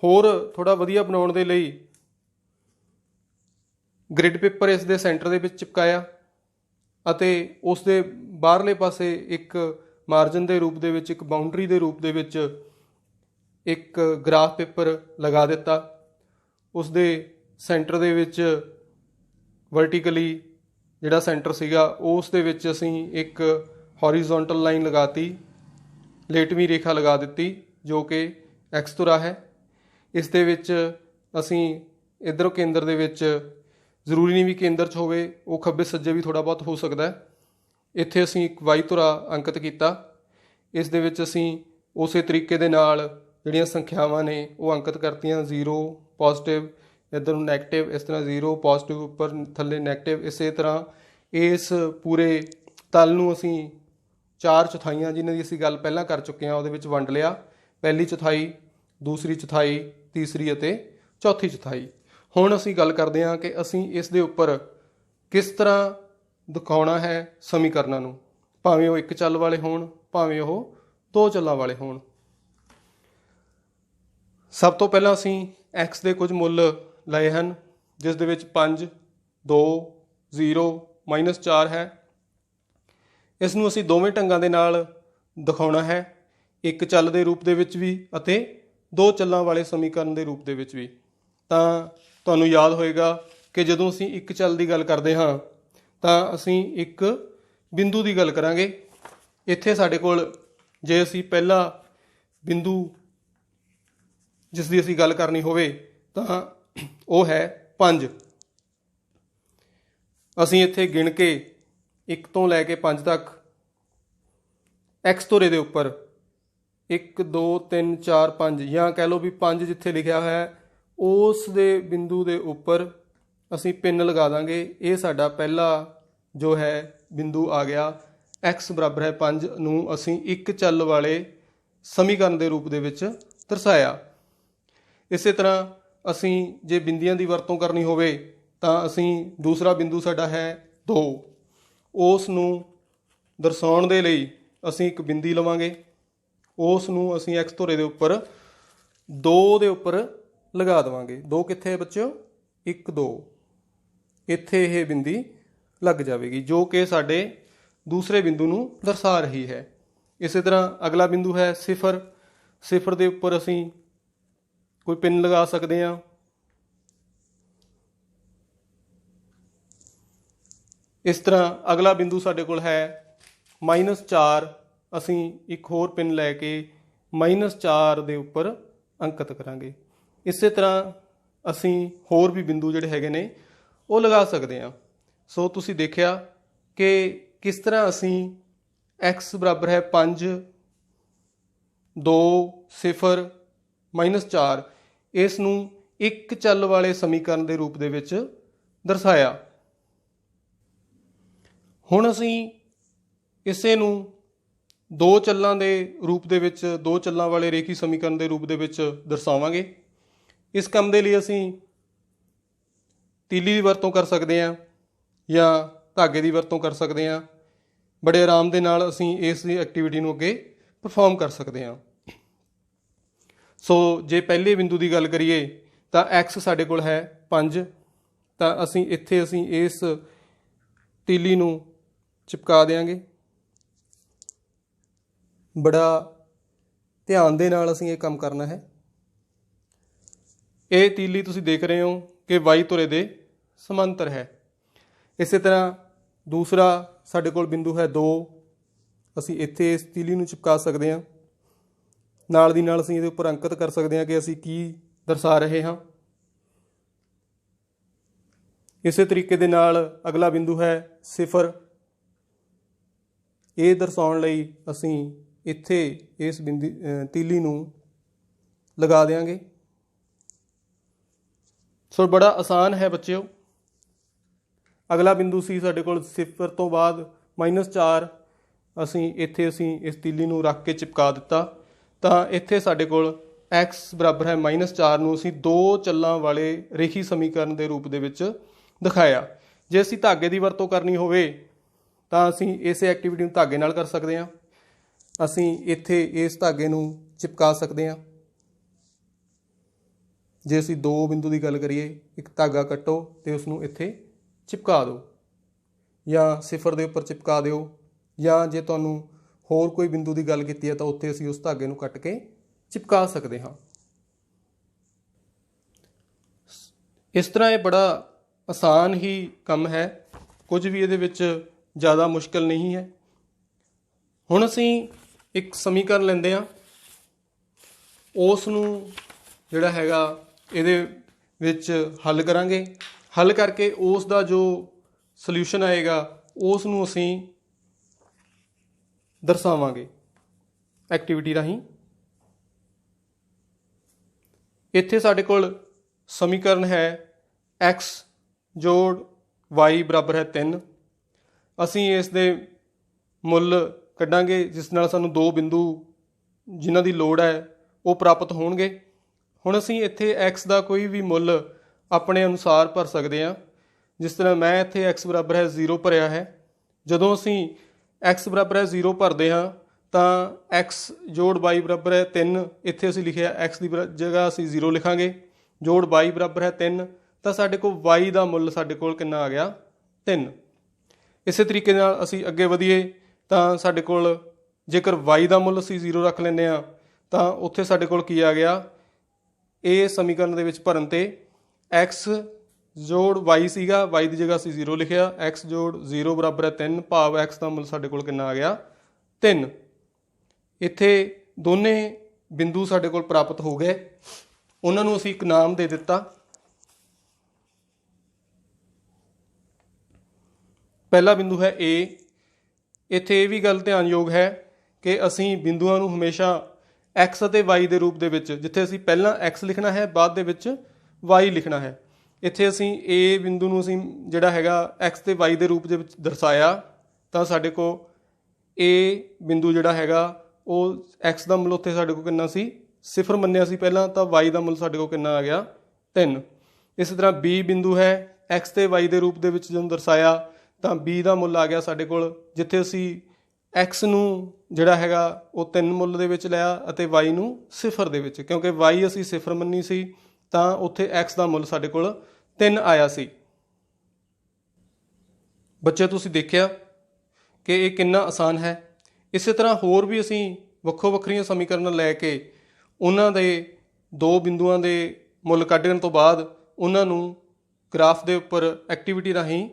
ਹੋਰ ਥੋੜ੍ਹਾ ਵਧੀਆ ਬਣਾਉਣ ਦੇ ਲਈ ਗ੍ਰਿਡ ਪੇਪਰ ਇਸ ਦੇ ਸੈਂਟਰ ਦੇ ਵਿੱਚ ਚਿਪਕਾਇਆ ਅਤੇ ਉਸ ਦੇ ਬਾਹਰਲੇ ਪਾਸੇ ਇੱਕ ਮਾਰਜਨ ਦੇ ਰੂਪ ਦੇ ਵਿੱਚ, ਇੱਕ ਬਾਉਂਡਰੀ ਦੇ ਰੂਪ ਦੇ ਵਿੱਚ ਇੱਕ ਗ੍ਰਾਫ ਪੇਪਰ ਲਗਾ ਦਿੱਤਾ। ਉਸ ਦੇ ਸੈਂਟਰ ਦੇ ਵਿੱਚ ਵਰਟੀਕਲੀ ਜਿਹੜਾ ਸੈਂਟਰ ਸੀਗਾ ਉਸ ਦੇ ਵਿੱਚ ਅਸੀਂ ਇੱਕ ਹੌਰੀਜ਼ੋਂਟਲ ਲਾਈਨ ਲਗਾਤੀ, ਲੇਟਵੀਂ ਰੇਖਾ ਲਗਾ ਦਿੱਤੀ ਜੋ ਕਿ ਐਕਸ ਤੁਰਾ ਹੈ। ਇਸ ਦੇ ਵਿੱਚ ਅਸੀਂ ਇੱਧਰੋਂ ਕੇਂਦਰ ਦੇ ਵਿੱਚ, ਜ਼ਰੂਰੀ ਨਹੀਂ ਵੀ ਕੇਂਦਰ 'ਚ ਹੋਵੇ, ਉਹ ਖੱਬੇ ਸੱਜੇ ਵੀ ਥੋੜ੍ਹਾ ਬਹੁਤ ਹੋ ਸਕਦਾ ਹੈ। ਇੱਥੇ ਅਸੀਂ ਇੱਕ ਵਾਈ ਤੁਰਾ ਅੰਕਿਤ ਕੀਤਾ। ਇਸ ਦੇ ਵਿੱਚ ਅਸੀਂ ਉਸੇ ਤਰੀਕੇ ਦੇ ਨਾਲ ਜਿਹੜੀਆਂ ਸੰਖਿਆਵਾਂ ਨੇ ਉਹ ਅੰਕਿਤ ਕਰਤੀਆਂ। 0 ਪੋਜ਼ੀਟਿਵ, ਇੱਧਰ ਨੂੰ ਨੈਗੇਟਿਵ, ਇਸ ਤਰ੍ਹਾਂ 0 ਪੋਜ਼ੀਟਿਵ ਉੱਪਰ ਥੱਲੇ ਨੈਗੇਟਿਵ। ਇਸੇ ਤਰ੍ਹਾਂ ਇਸ ਪੂਰੇ ਤਲ ਨੂੰ ਅਸੀਂ 4 ਚੌਥਾਈਆਂ, ਜਿਨ੍ਹਾਂ ਦੀ ਅਸੀਂ ਗੱਲ ਪਹਿਲਾਂ ਕਰ ਚੁੱਕੇ ਹਾਂ, ਉਹਦੇ ਵਿੱਚ ਵੰਡ ਲਿਆ। ਪਹਿਲੀ ਚੌਥਾਈ, ਦੂਸਰੀ ਚੌਥਾਈ, ਤੀਸਰੀ ਅਤੇ ਚੌਥੀ ਚੌਥਾਈ। ਹੁਣ ਅਸੀਂ ਗੱਲ ਕਰਦੇ ਹਾਂ ਕਿ ਅਸੀਂ ਇਸ ਦੇ ਉੱਪਰ ਕਿਸ ਤਰ੍ਹਾਂ ਦਿਖਾਉਣਾ ਹੈ ਸਮੀਕਰਨਾਂ ਨੂੰ, ਭਾਵੇਂ ਉਹ ਇੱਕ ਚੱਲ ਵਾਲੇ ਹੋਣ, ਭਾਵੇਂ ਉਹ ਦੋ ਚੱਲਾਂ ਵਾਲੇ ਹੋਣ। ਸਭ ਤੋਂ ਪਹਿਲਾਂ ਅਸੀਂ x ਦੇ ਕੁਝ ਮੁੱਲ ਲਏ ਹਨ, ਜਿਸ ਦੇ ਵਿੱਚ 5, 2, 0, -4 ਹੈ। ਇਸ ਨੂੰ ਅਸੀਂ ਦੋਵੇਂ ਢੰਗਾਂ ਦੇ ਨਾਲ ਦਿਖਾਉਣਾ ਹੈ, ਇੱਕ ਚੱਲ ਦੇ ਰੂਪ ਦੇ ਵਿੱਚ ਵੀ ਅਤੇ ਦੋ ਚੱਲਾਂ ਵਾਲੇ ਸਮੀਕਰਨ ਦੇ ਰੂਪ ਦੇ ਵਿੱਚ ਵੀ। ਤਾਂ ਤੁਹਾਨੂੰ ਯਾਦ ਹੋਏਗਾ ਕਿ ਜਦੋਂ ਅਸੀਂ ਇੱਕ ਚੱਲ ਦੀ ਗੱਲ ਕਰਦੇ ਹਾਂ ਤਾਂ ਅਸੀਂ ਇੱਕ ਬਿੰਦੂ ਦੀ ਗੱਲ ਕਰਾਂਗੇ। ਇੱਥੇ ਸਾਡੇ ਕੋਲ ਜੇ ਅਸੀਂ ਪਹਿਲਾ ਬਿੰਦੂ ਜਿਸ ਦੀ ਅਸੀਂ ਗੱਲ ਕਰਨੀ ਹੋਵੇ ਤਾਂ ਉਹ ਹੈ 5। ਅਸੀਂ ਇੱਥੇ ਗਿਣ ਕੇ 1 ਤੋਂ ਲੈ ਕੇ 5 ਤੱਕ x ਧੁਰੇ ਦੇ ਉੱਪਰ 1 2 3 4 5 ਜਾਂ ਕਹਿ ਲਓ ਵੀ 5 ਜਿੱਥੇ ਲਿਖਿਆ ਹੋਇਆ ਹੈ ਉਸ ਦੇ ਬਿੰਦੂ ਦੇ ਉੱਪਰ ਅਸੀਂ ਪਿੰਨ ਲਗਾ ਦਾਂਗੇ। ਇਹ ਸਾਡਾ ਪਹਿਲਾ ਜੋ ਹੈ ਬਿੰਦੂ ਆ ਗਿਆ। x ਬਰਾਬਰ ਹੈ 5 ਨੂੰ ਅਸੀਂ ਇੱਕ ਚੱਲ ਵਾਲੇ ਸਮੀਕਰਨ ਦੇ ਰੂਪ ਦੇ ਵਿੱਚ ਦਰਸਾਇਆ। ਇਸੇ ਤਰ੍ਹਾਂ ਅਸੀਂ ਜੇ ਬਿੰਦੀਆਂ ਦੀ ਵਰਤੋਂ ਕਰਨੀ ਹੋਵੇ ਤਾਂ ਅਸੀਂ ਦੂਸਰਾ ਬਿੰਦੂ ਸਾਡਾ ਹੈ 2, ਉਸ ਨੂੰ ਦਰਸਾਉਣ ਦੇ ਲਈ ਅਸੀਂ ਇੱਕ ਬਿੰਦੀ ਲਵਾਂਗੇ। ਉਸ ਨੂੰ ਅਸੀਂ x ਧੁਰੇ ਦੇ ਉੱਪਰ 2 ਦੇ ਉੱਪਰ ਲਗਾ ਦੇਵਾਂਗੇ। 2 ਕਿੱਥੇ ਹੈ ਬੱਚਿਓ? 1 2 ਇੱਥੇ ਇਹ ਬਿੰਦੀ ਲੱਗ ਜਾਵੇਗੀ ਜੋ ਕਿ ਸਾਡੇ ਦੂਸਰੇ ਬਿੰਦੂ ਨੂੰ ਦਰਸਾ ਰਹੀ ਹੈ। ਇਸੇ ਤਰ੍ਹਾਂ ਅਗਲਾ ਬਿੰਦੂ ਹੈ 0। 0 ਦੇ ਉੱਪਰ ਅਸੀਂ ਕੋਈ ਪਿੰਨ ਲਗਾ ਸਕਦੇ ਹਾਂ। ਇਸ ਤਰ੍ਹਾਂ ਅਗਲਾ ਬਿੰਦੂ ਸਾਡੇ ਕੋਲ ਹੈ -4। ਅਸੀਂ ਇੱਕ ਹੋਰ ਪਿੰਨ ਲੈ ਕੇ -4 ਦੇ ਉੱਪਰ ਅੰਕਿਤ ਕਰਾਂਗੇ। ਇਸੇ ਤਰ੍ਹਾਂ ਅਸੀਂ ਹੋਰ ਵੀ ਬਿੰਦੂ ਜਿਹੜੇ ਹੈਗੇ ਨੇ ਉਹ ਲਗਾ ਸਕਦੇ ਹਾਂ। ਸੋ ਤੁਸੀਂ ਦੇਖਿਆ ਕਿ ਕਿਸ ਤਰ੍ਹਾਂ ਅਸੀਂ x ਬਰਾਬਰ ਹੈ 5 2 0 -4 ਇਸ ਨੂੰ ਇੱਕ ਚੱਲ ਵਾਲੇ ਸਮੀਕਰਨ ਦੇ ਰੂਪ ਦੇ ਵਿੱਚ ਦਰਸਾਇਆ। ਹੁਣ ਅਸੀਂ ਇਸੇ ਨੂੰ 2 ਚੱਲਾਂ ਦੇ ਰੂਪ ਦੇ ਵਿੱਚ, 2 ਚੱਲਾਂ ਵਾਲੇ ਰੇਖੀ ਸਮੀਕਰਨ ਦੇ ਰੂਪ ਦੇ ਵਿੱਚ ਦਰਸਾਵਾਂਗੇ। ਇਸ ਕੰਮ ਦੇ ਲਈ ਅਸੀਂ ਤੀਲੀ ਦੀ ਵਰਤੋਂ ਕਰ ਸਕਦੇ ਹਾਂ ਜਾਂ ਧਾਗੇ ਦੀ ਵਰਤੋਂ ਕਰ ਸਕਦੇ ਹਾਂ। ਬੜੇ ਆਰਾਮ ਦੇ ਨਾਲ ਅਸੀਂ ਇਸ ਦੀ ਐਕਟੀਵਿਟੀ ਨੂੰ ਅੱਗੇ ਪਰਫਾਰਮ ਕਰ ਸਕਦੇ ਹਾਂ। ਸੋ ਜੇ ਪਹਿਲੇ ਬਿੰਦੂ ਦੀ ਗੱਲ ਕਰੀਏ ਤਾਂ x ਸਾਡੇ ਕੋਲ ਹੈ 5, ਤਾਂ ਅਸੀਂ ਇੱਥੇ ਅਸੀਂ ਇਸ ਤੀਲੀ ਨੂੰ ਚਿਪਕਾ ਦਿਆਂਗੇ। ਬੜਾ ਧਿਆਨ ਦੇ ਨਾਲ ਅਸੀਂ ਇਹ ਕੰਮ ਕਰਨਾ ਹੈ। ਇਹ ਤੀਲੀ ਤੁਸੀਂ ਦੇਖ ਰਹੇ ਹੋ ਕਿ y ਧੁਰੇ ਦੇ ਸਮਾਂਤਰ ਹੈ। ਇਸੇ ਤਰ੍ਹਾਂ ਦੂਸਰਾ ਸਾਡੇ ਕੋਲ ਬਿੰਦੂ ਹੈ 2। ਅਸੀਂ ਇੱਥੇ ਇਸ ਤੀਲੀ ਨੂੰ ਚਿਪਕਾ ਸਕਦੇ ਹਾਂ। ਨਾਲ ਦੀ ਨਾਲ ਅਸੀਂ ਇਹਦੇ ਉੱਪਰ ਅੰਕਿਤ ਕਰ ਸਕਦੇ ਹਾਂ ਕਿ ਅਸੀਂ ਕੀ ਦਰਸਾ ਰਹੇ ਹਾਂ। ਇਸੇ ਤਰੀਕੇ ਦੇ ਨਾਲ ਅਗਲਾ ਬਿੰਦੂ ਹੈ 0। ਇਹ ਦਰਸਾਉਣ ਲਈ ਅਸੀਂ ਇੱਥੇ ਇਸ ਤੀਲੀ ਨੂੰ ਲਗਾ ਦਿਆਂਗੇ। ਸੋ ਬੜਾ ਆਸਾਨ ਹੈ ਬੱਚਿਓ। ਅਗਲਾ ਬਿੰਦੂ ਸੀ ਸਾਡੇ ਕੋਲ 0 ਤੋਂ ਬਾਅਦ -4। ਅਸੀਂ ਇੱਥੇ ਇਸ ਤੀਲੀ ਨੂੰ ਰੱਖ ਕੇ ਚਿਪਕਾ ਦਿੱਤਾ, ਤਾਂ ਇੱਥੇ ਸਾਡੇ ਕੋਲ x ਬਰਾਬਰ ਹੈ -4 ਨੂੰ ਅਸੀਂ 2 ਚੱਲਾਂ ਵਾਲੇ ਰੇਖੀ ਸਮੀਕਰਨ ਦੇ ਰੂਪ ਦੇ ਵਿੱਚ ਦਿਖਾਇਆ। ਜੇ ਅਸੀਂ ਧਾਗੇ ਦੀ ਵਰਤੋਂ ਕਰਨੀ ਹੋਵੇ ਤਾਂ ਅਸੀਂ ਇਸੇ ਐਕਟੀਵਿਟੀ ਨੂੰ ਧਾਗੇ ਨਾਲ ਕਰ ਸਕਦੇ ਹਾਂ। ਅਸੀਂ ਇੱਥੇ ਇਸ ਧਾਗੇ ਨੂੰ ਚਿਪਕਾ ਸਕਦੇ ਹਾਂ। ਜੇ ਅਸੀਂ 2 ਬਿੰਦੂ ਦੀ ਗੱਲ ਕਰੀਏ, ਇੱਕ ਧਾਗਾ ਕੱਟੋ ਅਤੇ ਉਸਨੂੰ ਇੱਥੇ ਚਿਪਕਾ ਦਿਓ ਜਾਂ 0 ਦੇ ਉੱਪਰ ਚਿਪਕਾ ਦਿਓ, ਜਾਂ ਜੇ ਤੁਹਾਨੂੰ ਹੋਰ ਕੋਈ ਬਿੰਦੂ ਦੀ ਗੱਲ ਕੀਤੀ ਹੈ ਤਾਂ ਉੱਥੇ ਅਸੀਂ ਉਸ ਧਾਗੇ ਨੂੰ ਕੱਟ ਕੇ ਚਿਪਕਾ ਸਕਦੇ ਹਾਂ। ਇਸ ਤਰ੍ਹਾਂ ਇਹ ਬੜਾ ਆਸਾਨ ਹੀ ਕੰਮ ਹੈ, ਕੁਝ ਵੀ ਇਹਦੇ ਵਿੱਚ ਜ਼ਿਆਦਾ ਮੁਸ਼ਕਿਲ ਨਹੀਂ ਹੈ। ਹੁਣ ਅਸੀਂ ਇੱਕ ਸਮੀਕਰਨ ਲੈਂਦੇ ਹਾਂ, ਉਸ ਨੂੰ ਜਿਹੜਾ ਹੈਗਾ ਇਹਦੇ ਵਿੱਚ ਹੱਲ ਕਰਾਂਗੇ। ਹੱਲ ਕਰਕੇ ਉਸ ਦਾ ਜੋ ਸੋਲਿਊਸ਼ਨ ਆਏਗਾ ਉਸ ਨੂੰ ਅਸੀਂ ਦਰਸਾਵਾਂਗੇ ਐਕਟੀਵਿਟੀ ਰਾਹੀਂ। ਇੱਥੇ ਸਾਡੇ ਕੋਲ ਸਮੀਕਰਨ ਹੈ x ਜੋੜ y ਬਰਾਬਰ ਹੈ 3। ਅਸੀਂ ਇਸ ਦੇ ਮੁੱਲ ਕੱਢਾਂਗੇ ਜਿਸ ਨਾਲ ਸਾਨੂੰ 2 ਬਿੰਦੂ ਜਿਨ੍ਹਾਂ ਦੀ ਲੋੜ ਹੈ ਉਹ ਪ੍ਰਾਪਤ ਹੋਣਗੇ। ਹੁਣ ਅਸੀਂ ਇੱਥੇ x ਦਾ ਕੋਈ ਵੀ ਮੁੱਲ ਆਪਣੇ ਅਨੁਸਾਰ ਭਰ ਸਕਦੇ ਹਾਂ। ਜਿਸ ਤਰ੍ਹਾਂ ਮੈਂ ਇੱਥੇ x ਬਰਾਬਰ ਹੈ 0 ਭਰਿਆ ਹੈ। ਜਦੋਂ ਅਸੀਂ x ਬਰਾਬਰ ਹੈ 0 ਭਰਦੇ ਹਾਂ ਤਾਂ x ਜੋੜ y ਬਰਾਬਰ ਹੈ 3, ਇੱਥੇ ਅਸੀਂ ਲਿਖਿਆ x ਦੀ ਜਗ੍ਹਾ ਅਸੀਂ 0 ਲਿਖਾਂਗੇ। ਜੋੜ y ਬਰਾਬਰ ਹੈ 3, ਤਾਂ ਸਾਡੇ ਕੋਲ y ਦਾ ਮੁੱਲ ਸਾਡੇ ਕੋਲ ਕਿੰਨਾ ਆ ਗਿਆ? 3। ਇਸੇ ਤਰੀਕੇ ਨਾਲ ਅਸੀਂ ਅੱਗੇ ਵਧੀਏ ਤਾਂ ਸਾਡੇ ਕੋਲ ਜੇਕਰ y ਦਾ ਮੁੱਲ ਅਸੀਂ 0 ਰੱਖ ਲੈਂਦੇ ਹਾਂ ਤਾਂ ਉੱਥੇ ਸਾਡੇ ਕੋਲ ਕੀ ਆ ਗਿਆ? ਇਹ ਸਮੀਕਰਨ ਦੇ ਵਿੱਚ ਭਰਨ 'ਤੇ x ਜੋੜ y ਸੀਗਾ, y ਦੀ ਜਗ੍ਹਾ ਅਸੀਂ 0 ਲਿਖਿਆ। x ਜੋੜ 0 ਬਰਾਬਰ ਹੈ 3, ਭਾਵ x ਦਾ ਮੁੱਲ ਸਾਡੇ ਕੋਲ ਕਿੰਨਾ ਆ ਗਿਆ? 3। ਇੱਥੇ ਦੋਨੇ ਬਿੰਦੂ ਸਾਡੇ ਕੋਲ ਪ੍ਰਾਪਤ ਹੋ ਗਏ। ਉਹਨਾਂ ਨੂੰ ਅਸੀਂ ਇੱਕ ਨਾਮ ਦੇ ਦਿੱਤਾ। ਪਹਿਲਾ ਬਿੰਦੂ ਹੈ A। ਇੱਥੇ ਇਹ ਵੀ ਗੱਲ ਧਿਆਨਯੋਗ ਹੈ ਕਿ ਅਸੀਂ ਬਿੰਦੂਆਂ ਨੂੰ ਹਮੇਸ਼ਾ x ਅਤੇ y ਦੇ ਰੂਪ ਦੇ ਵਿੱਚ, ਜਿੱਥੇ ਅਸੀਂ ਪਹਿਲਾਂ x ਲਿਖਣਾ ਹੈ, ਬਾਅਦ ਦੇ ਵਿੱਚ y ਲਿਖਣਾ ਹੈ। ਇੱਥੇ ਅਸੀਂ a ਬਿੰਦੂ ਨੂੰ ਅਸੀਂ ਜਿਹੜਾ ਹੈਗਾ x ਤੇ y ਦੇ ਰੂਪ ਦੇ ਵਿੱਚ ਦਰਸਾਇਆ, ਤਾਂ ਸਾਡੇ ਕੋਲ a ਬਿੰਦੂ ਜਿਹੜਾ ਹੈਗਾ ਉਹ x ਦਾ ਮੁੱਲ ਉੱਥੇ ਸਾਡੇ ਕੋਲ ਕਿੰਨਾ ਸੀ, 0 ਮੰਨਿਆ ਸੀ ਪਹਿਲਾਂ, ਤਾਂ y ਦਾ ਮੁੱਲ ਸਾਡੇ ਕੋਲ ਕਿੰਨਾ ਆ ਗਿਆ, 3। ਇਸੇ ਤਰ੍ਹਾਂ b ਬਿੰਦੂ ਹੈ, x ਤੇ y ਦੇ ਰੂਪ ਦੇ ਵਿੱਚ ਜਦੋਂ ਦਰਸਾਇਆ ਤਾਂ b ਦਾ ਮੁੱਲ ਆ ਗਿਆ ਸਾਡੇ ਕੋਲ, ਜਿੱਥੇ ਅਸੀਂ x ਨੂੰ ਜਿਹੜਾ ਹੈਗਾ ਉਹ 3 ਮੁੱਲ ਦੇ ਵਿੱਚ ਲਿਆ ਅਤੇ y ਨੂੰ 0 ਦੇ ਵਿੱਚ, ਕਿਉਂਕਿ y ਅਸੀਂ 0 ਮੰਨੀ ਸੀ ਤਾਂ ਉੱਥੇ x ਦਾ ਮੁੱਲ ਸਾਡੇ ਕੋਲ 3 ਆਇਆ ਸੀ। ਬੱਚੇ ਤੁਸੀਂ ਦੇਖਿਆ ਕਿ ਇਹ ਕਿੰਨਾ ਆਸਾਨ ਹੈ। ਇਸੇ ਤਰ੍ਹਾਂ ਹੋਰ ਵੀ ਅਸੀਂ ਵੱਖੋ ਵੱਖਰੀਆਂ ਸਮੀਕਰਨ ਲੈ ਕੇ ਉਹਨਾਂ ਦੇ ਦੋ ਬਿੰਦੂਆਂ ਦੇ ਮੁੱਲ ਕੱਢਣ ਤੋਂ ਬਾਅਦ ਉਹਨਾਂ ਨੂੰ ਗ੍ਰਾਫ ਦੇ ਉੱਪਰ ਐਕਟੀਵਿਟੀ ਰਾਹੀਂ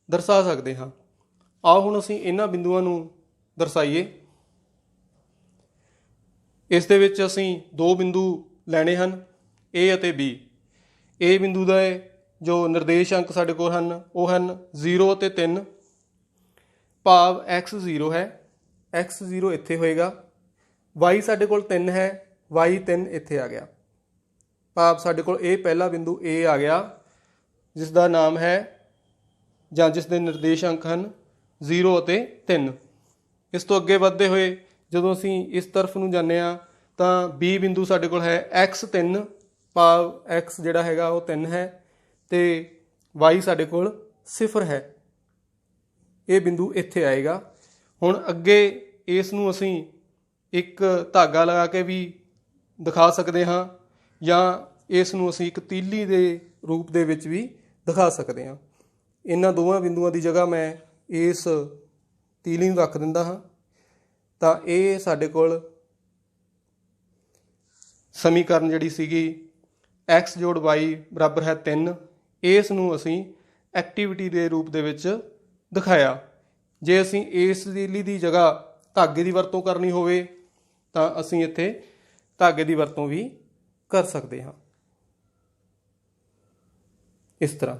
ਦਰਸਾ ਸਕਦੇ ਹਾਂ। ਆਓ ਹੁਣ ਅਸੀਂ ਇਹਨਾਂ ਬਿੰਦੂਆਂ ਨੂੰ ਦਰਸਾਈਏ। ਇਸ ਦੇ ਵਿੱਚ ਅਸੀਂ ਦੋ ਬਿੰਦੂ ਲੈਣੇ ਹਨ, A ਅਤੇ B। A ਬਿੰਦੂ ਦਾ ਜੋ ਨਿਰਦੇਸ਼ ਅੰਕ ਸਾਡੇ ਕੋਲ ਹਨ ਉਹ ਹਨ 0 ਅਤੇ 3, ਭਾਵ x 0 ਹੈ, x 0 ਇੱਥੇ ਹੋਏਗਾ, y ਸਾਡੇ ਕੋਲ 3 ਹੈ, y 3 ਇੱਥੇ ਆ ਗਿਆ, ਭਾਵ ਸਾਡੇ ਕੋਲ ਇਹ ਪਹਿਲਾ ਬਿੰਦੂ A ਆ ਗਿਆ ਜਿਸ ਦਾ ਨਾਮ ਹੈ ਜਾਂ ਜਿਸ ਦੇ ਨਿਰਦੇਸ਼ ਅੰਕ ਹਨ 0 ਅਤੇ 3। ਇਸ ਤੋਂ ਅੱਗੇ ਵੱਧਦੇ ਹੋਏ ਜਦੋਂ ਅਸੀਂ ਇਸ ਤਰਫ ਨੂੰ ਜਾਂਦੇ ਹਾਂ ਤਾਂ B ਬਿੰਦੂ ਸਾਡੇ ਕੋਲ ਹੈ x 3, ਭਾਵ x ਜਿਹੜਾ ਹੈਗਾ ਉਹ 3 ਹੈ ਅਤੇ y ਸਾਡੇ ਕੋਲ 0 ਹੈ। ਇਹ ਬਿੰਦੂ ਇੱਥੇ ਆਏਗਾ। ਹੁਣ ਅੱਗੇ ਇਸ ਨੂੰ ਅਸੀਂ ਇੱਕ ਧਾਗਾ ਲਗਾ ਕੇ ਵੀ ਦਿਖਾ ਸਕਦੇ ਹਾਂ ਜਾਂ ਇਸ ਨੂੰ ਅਸੀਂ ਇੱਕ ਤੀਲੀ ਦੇ ਰੂਪ ਦੇ ਵਿੱਚ ਵੀ ਦਿਖਾ ਸਕਦੇ ਹਾਂ। ਇਹਨਾਂ ਦੋਵਾਂ ਬਿੰਦੂਆਂ ਦੀ ਜਗ੍ਹਾ ਮੈਂ ਇਸ ਤੀਲੀ ਨੂੰ ਰੱਖ ਦਿੰਦਾ ਹਾਂ ਤਾਂ ਇਹ ਸਾਡੇ ਕੋਲ ਸਮੀਕਰਨ ਜਿਹੜੀ ਸੀਗੀ x ਜੋੜ y ਬਰਾਬਰ ਹੈ 3, ਇਸ ਨੂੰ ਅਸੀਂ ਐਕਟੀਵਿਟੀ ਦੇ ਰੂਪ ਦੇ ਵਿੱਚ ਦਿਖਾਇਆ। ਜੇ ਅਸੀਂ ਇਸ ਤੀਲੀ ਦੀ ਜਗ੍ਹਾ ਧਾਗੇ ਦੀ ਵਰਤੋਂ ਕਰਨੀ ਹੋਵੇ ਤਾਂ ਅਸੀਂ ਇੱਥੇ ਧਾਗੇ ਦੀ ਵਰਤੋਂ ਵੀ ਕਰ ਸਕਦੇ ਹਾਂ। ਇਸ ਤਰ੍ਹਾਂ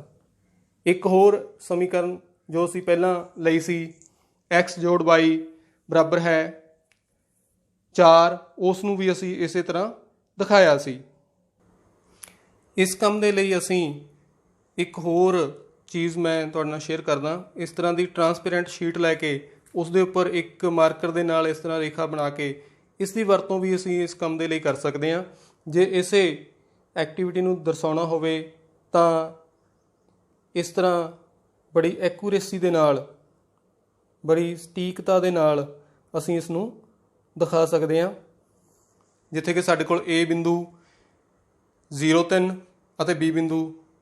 ਇੱਕ ਹੋਰ ਸਮੀਕਰਨ ਜੋ ਅਸੀਂ ਪਹਿਲਾਂ ਲਈ ਸੀ x ਜੋੜ y ਬਰਾਬਰ ਹੈ 4, ਉਸ ਨੂੰ ਵੀ ਅਸੀਂ ਇਸੇ ਤਰ੍ਹਾਂ ਦਿਖਾਇਆ ਸੀ। ਇਸ ਕੰਮ ਦੇ ਲਈ ਅਸੀਂ ਇੱਕ ਹੋਰ ਚੀਜ਼ ਮੈਂ ਤੁਹਾਡੇ ਨਾਲ ਸ਼ੇਅਰ ਕਰਦਾ। ਇਸ ਤਰ੍ਹਾਂ ਦੀ ਟਰਾਂਸਪੇਰੈਂਟ ਸ਼ੀਟ ਲੈ ਕੇ ਉਸ ਦੇ ਉੱਪਰ ਇੱਕ ਮਾਰਕਰ ਦੇ ਨਾਲ ਇਸ ਤਰ੍ਹਾਂ ਰੇਖਾ ਬਣਾ ਕੇ ਇਸ ਦੀ ਵਰਤੋਂ ਵੀ ਅਸੀਂ ਇਸ ਕੰਮ ਦੇ ਲਈ ਕਰ ਸਕਦੇ ਹਾਂ। ਜੇ ਇਸੇ ਐਕਟੀਵਿਟੀ ਨੂੰ ਦਰਸਾਉਣਾ ਹੋਵੇ ਤਾਂ ਇਸ ਤਰ੍ਹਾਂ ਬੜੀ ਐਕੂਰੇਸੀ ਦੇ ਨਾਲ, ਬੜੀ ਸਟੀਕਤਾ ਦੇ ਨਾਲ ਅਸੀਂ ਇਸ ਨੂੰ ਦਿਖਾ ਸਕਦੇ ਹਾਂ। ਜਿੱਥੇ ਕਿ ਸਾਡੇ ਕੋਲ A ਬਿੰਦੂ 0-3 ਅਤੇ B ਬਿੰਦੂ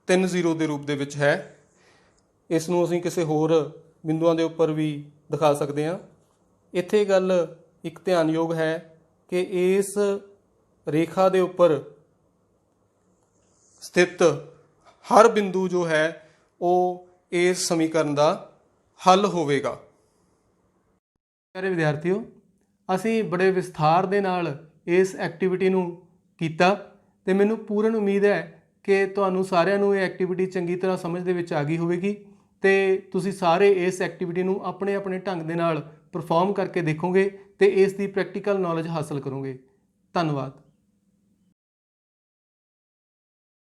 3-0 ਦੇ ਰੂਪ ਦੇ ਵਿੱਚ ਹੈ। ਇਸ ਨੂੰ ਅਸੀਂ ਕਿਸੇ ਹੋਰ ਬਿੰਦੂਆਂ ਦੇ ਉੱਪਰ ਵੀ ਦਿਖਾ ਸਕਦੇ ਹਾਂ। ਇੱਥੇ ਗੱਲ ਇੱਕ ਧਿਆਨਯੋਗ ਹੈ ਕਿ ਇਸ ਰੇਖਾ ਦੇ ਉੱਪਰ ਸਥਿਤ ਹਰ ਬਿੰਦੂ ਜੋ ਹੈ ਉਹ ਇਸ ਸਮੀਕਰਨ ਦਾ ਹੱਲ ਹੋਵੇਗਾ। ਪਿਆਰੇ ਵਿਦਿਆਰਥੀਓ, ਅਸੀਂ ਬੜੇ ਵਿਸਥਾਰ ਦੇ ਨਾਲ ਇਸ ਐਕਟੀਵਿਟੀ ਨੂੰ ਕੀਤਾ ਅਤੇ ਮੈਨੂੰ ਪੂਰਨ ਉਮੀਦ ਹੈ ਕਿ ਤੁਹਾਨੂੰ ਸਾਰਿਆਂ ਨੂੰ ਇਹ ਐਕਟੀਵਿਟੀ ਚੰਗੀ ਤਰ੍ਹਾਂ ਸਮਝ ਦੇ ਵਿੱਚ ਆ ਗਈ ਹੋਵੇਗੀ ਅਤੇ ਤੁਸੀਂ ਸਾਰੇ ਇਸ ਐਕਟੀਵਿਟੀ ਨੂੰ ਆਪਣੇ ਆਪਣੇ ਢੰਗ ਦੇ ਨਾਲ ਪਰਫੋਰਮ ਕਰਕੇ ਦੇਖੋਗੇ ਅਤੇ ਇਸ ਦੀ ਪ੍ਰੈਕਟੀਕਲ ਨੌਲੇਜ ਹਾਸਲ ਕਰੋਗੇ। ਧੰਨਵਾਦ।